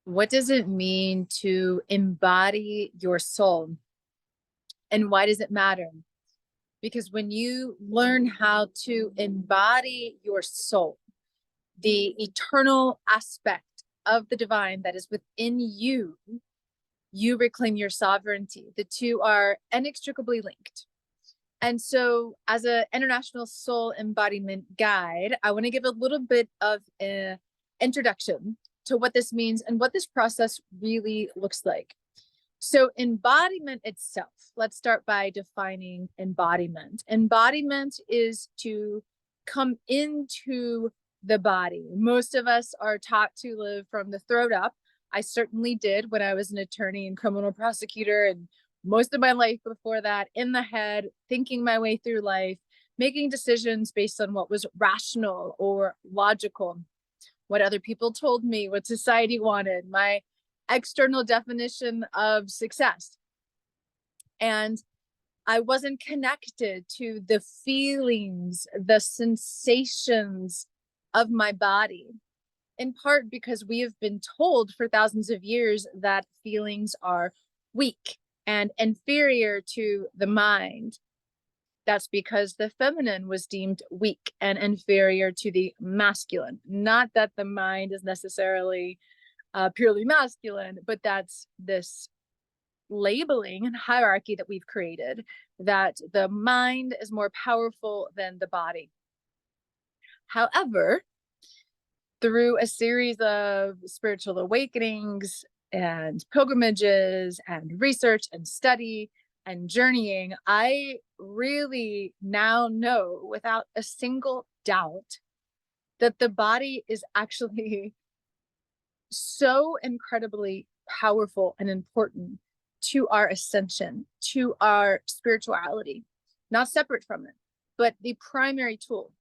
What does it mean to embody your soul? And why does it matter? Because when you learn how to embody your soul, the eternal aspect of the divine that is within you, you reclaim your sovereignty. The two are inextricably linked. And so, as an international soul embodiment guide, I want to give a little bit of an introduction to what this means and what this process really looks like. So, embodiment itself, let's start by defining embodiment. Embodiment is to come into the body. Most of us are taught to live from the throat up. I certainly did when I was an attorney and criminal prosecutor, and most of my life before that in the head, thinking my way through life, making decisions based on what was rational or logical, what other people told me, what society wanted, my external definition of success. And I wasn't connected to the feelings, the sensations of my body, in part because we have been told for thousands of years that feelings are weak and inferior to the mind. That's because the feminine was deemed weak and inferior to the masculine. Not that the mind is necessarily purely masculine, but that's this labeling and hierarchy that we've created, that the mind is more powerful than the body. However, through a series of spiritual awakenings and pilgrimages and research and study and journeying, I really now know without a single doubt that the body is actually so incredibly powerful and important to our ascension, to our spirituality, not separate from it, but the primary tool.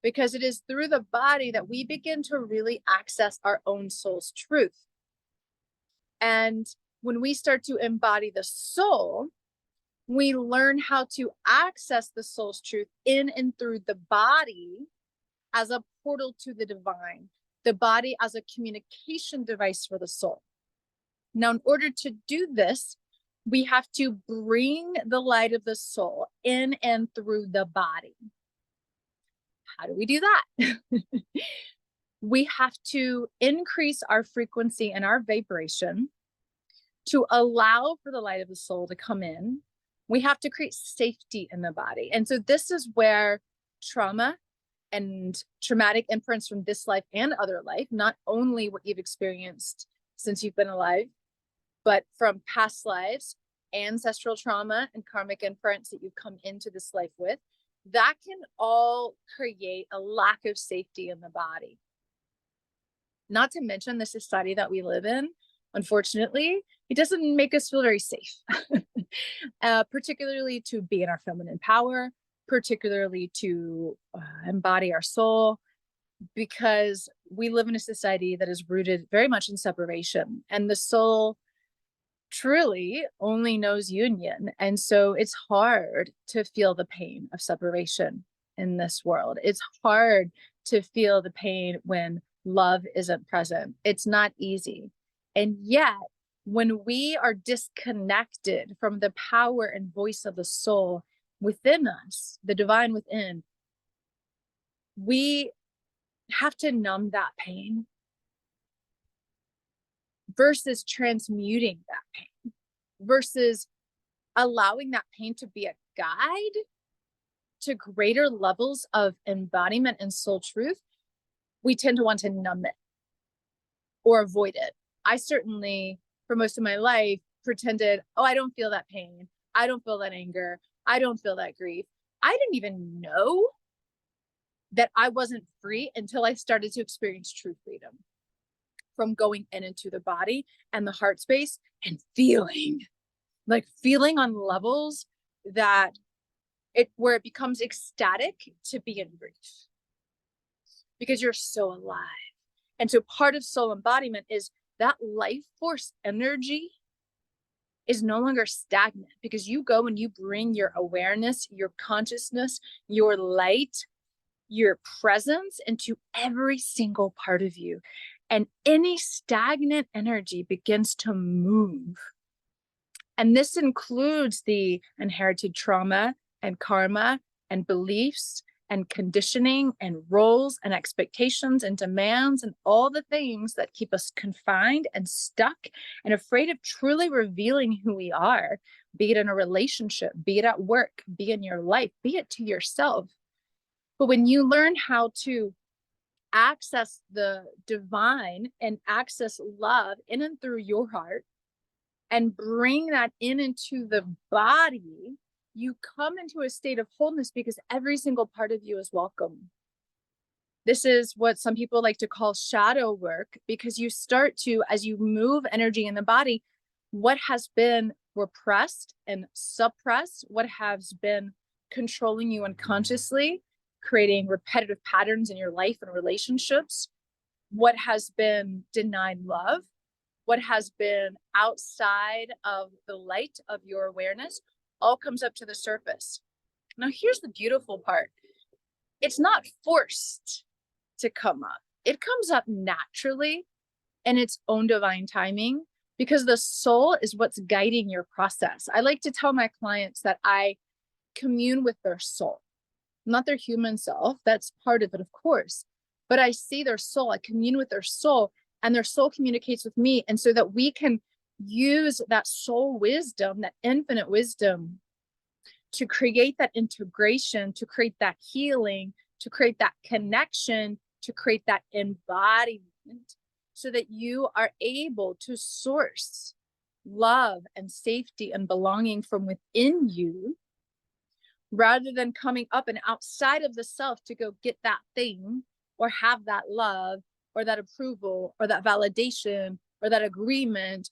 Because it is through the body that we begin to really access our own soul's truth. And when we start to embody the soul, we learn how to access the soul's truth in and through the body as a portal to the divine, the body as a communication device for the soul. Now, in order to do this, we have to bring the light of the soul in and through the body. How do we do that? We have to increase our frequency and our vibration to allow for the light of the soul to come in. We have to create safety in the body. And so this is where trauma and traumatic imprints from this life and other life, not only what you've experienced since you've been alive, but from past lives, ancestral trauma and karmic imprints that you've come into this life with, that can all create a lack of safety in the body. Not to mention the society that we live in, unfortunately, it doesn't make us feel very safe, particularly to be in our feminine power, particularly to embody our soul, because we live in a society that is rooted very much in separation, and the soul truly only knows union. And so it's hard to feel the pain of separation in this world. It's hard to feel the pain when love isn't present. It's not easy. And yet, when we are disconnected from the power and voice of the soul within us, the divine within, we have to numb that pain versus transmuting that pain, versus allowing that pain to be a guide to greater levels of embodiment and soul truth. We tend to want to numb it or avoid it. I certainly, for most of my life, pretended, oh, I don't feel that pain. I don't feel that anger. I don't feel that grief. I didn't even know that I wasn't free until I started to experience true freedom from going in into the body and the heart space and feeling on levels that where it becomes ecstatic to be in grief because you're so alive. And so part of soul embodiment is that life force energy is no longer stagnant, because you go and you bring your awareness, your consciousness, your light, your presence into every single part of you. and any stagnant energy begins to move. And this includes the inherited trauma and karma and beliefs and conditioning and roles and expectations and demands and all the things that keep us confined and stuck and afraid of truly revealing who we are, be it in a relationship, be it at work, be in your life, be it to yourself. But when you learn how to access the divine and access love in and through your heart and bring that into the body, you come into a state of wholeness because every single part of you is welcome. This is what some people like to call shadow work, because you start to, as you move energy in the body, what has been repressed and suppressed, what has been controlling you unconsciously, creating repetitive patterns in your life and relationships, what has been denied love, what has been outside of the light of your awareness, all comes up to the surface. Now, here's the beautiful part. It's not forced to come up. It comes up naturally in its own divine timing, because the soul is what's guiding your process. I like to tell my clients that I commune with their soul, not their human self. That's part of it, of course. But I see their soul, I commune with their soul, and their soul communicates with me. And so that we can use that soul wisdom, that infinite wisdom, to create that integration, to create that healing, to create that connection, to create that embodiment, so that you are able to source love and safety and belonging from within you, rather than coming up and outside of the self to go get that thing or have that love or that approval or that validation or that agreement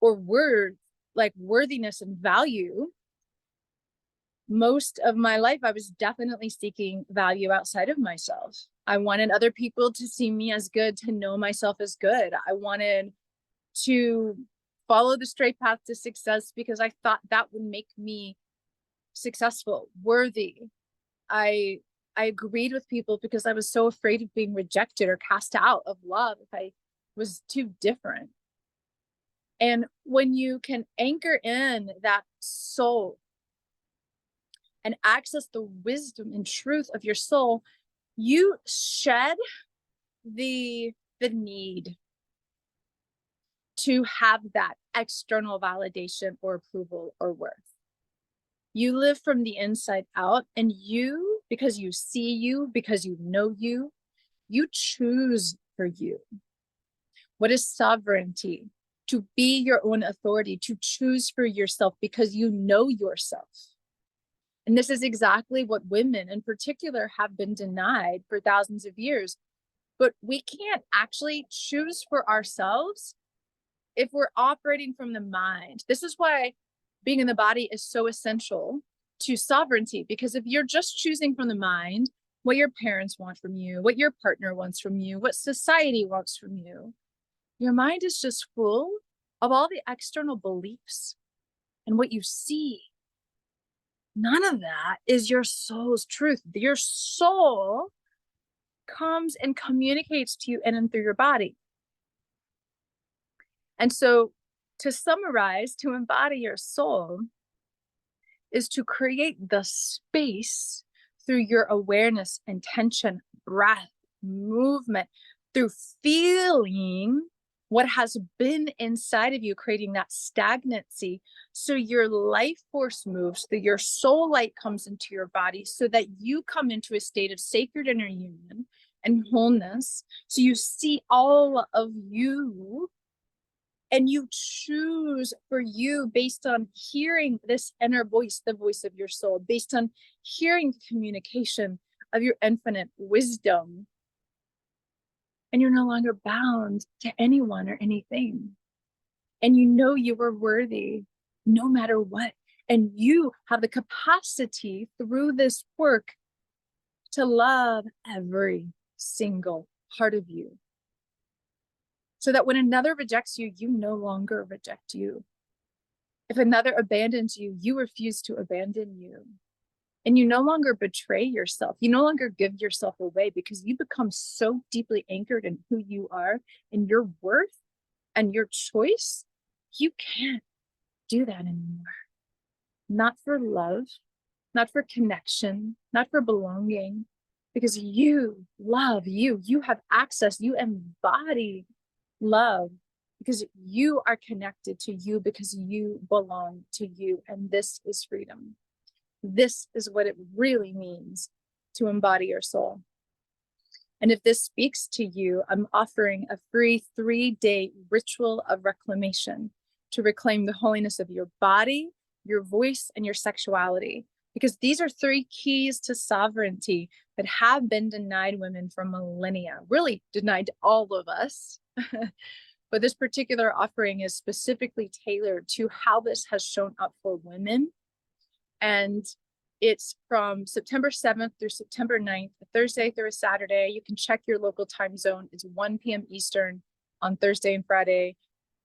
or word, like worthiness and value. Most of my life, I was definitely seeking value outside of myself. I wanted other people to see me as good, to know myself as good. I wanted to follow the straight path to success because I thought that would make me successful, worthy. I agreed with people because I was so afraid of being rejected or cast out of love if I was too different. And when you can anchor in that soul and access the wisdom and truth of your soul, you shed the need to have that external validation or approval or worth. You live from the inside out, and you, because you see you, because you know you choose for you. What is sovereignty? To be your own authority, to choose for yourself because you know yourself. And this is exactly what women in particular have been denied for thousands of years. But we can't actually choose for ourselves if we're operating from the mind. This is why being in the body is so essential to sovereignty, because if you're just choosing from the mind what your parents want from you, what your partner wants from you, what society wants from you, your mind is just full of all the external beliefs and what you see. None of that is your soul's truth. Your soul comes and communicates to you in and through your body. And so, to summarize, to embody your soul is to create the space through your awareness, intention, breath, movement, through feeling what has been inside of you, creating that stagnancy. So your life force moves, through your soul light comes into your body, so that you come into a state of sacred inner union and wholeness. So you see all of you, and you choose for you based on hearing this inner voice, the voice of your soul, based on hearing the communication of your infinite wisdom. And you're no longer bound to anyone or anything. And you know you are worthy no matter what. And you have the capacity through this work to love every single part of you. So that when another rejects you, you no longer reject you. If another abandons you, you refuse to abandon you. And you no longer betray yourself. You no longer give yourself away because you become so deeply anchored in who you are and your worth and your choice. You can't do that anymore. Not for love, not for connection, not for belonging, because you love you. You have access. You embody love because you are connected to you, because you belong to you. And this is freedom. This is what it really means to embody your soul. And if this speaks to you, I'm offering a free 3-day ritual of reclamation to reclaim the holiness of your body, your voice, and your sexuality. Because these are 3 keys to sovereignty that have been denied women for millennia, really denied all of us. But this particular offering is specifically tailored to how this has shown up for women. And it's from September 7th through September 9th, a Thursday through a Saturday. You can check your local time zone. It's 1 p.m. Eastern on Thursday and Friday,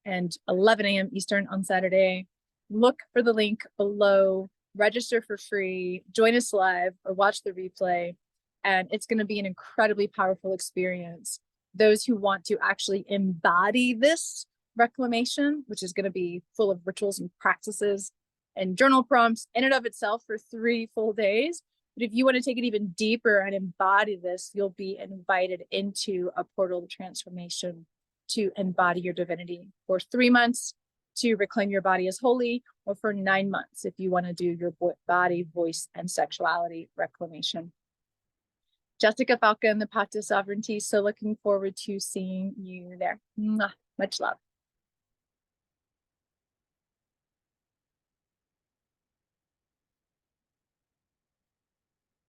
and 11 a.m. Eastern on Saturday. Look for the link below, register for free, join us live, or watch the replay. And it's going to be an incredibly powerful experience. Those who want to actually embody this reclamation, which is going to be full of rituals and practices and journal prompts in and of itself for 3 full days. But if you want to take it even deeper and embody this, you'll be invited into a portal of transformation to embody your divinity for 3 months to reclaim your body as holy, or for 9 months if you want to do your body, voice, and sexuality reclamation. Jessica Falcon, the Path to Sovereignty. So looking forward to seeing you there. Much love.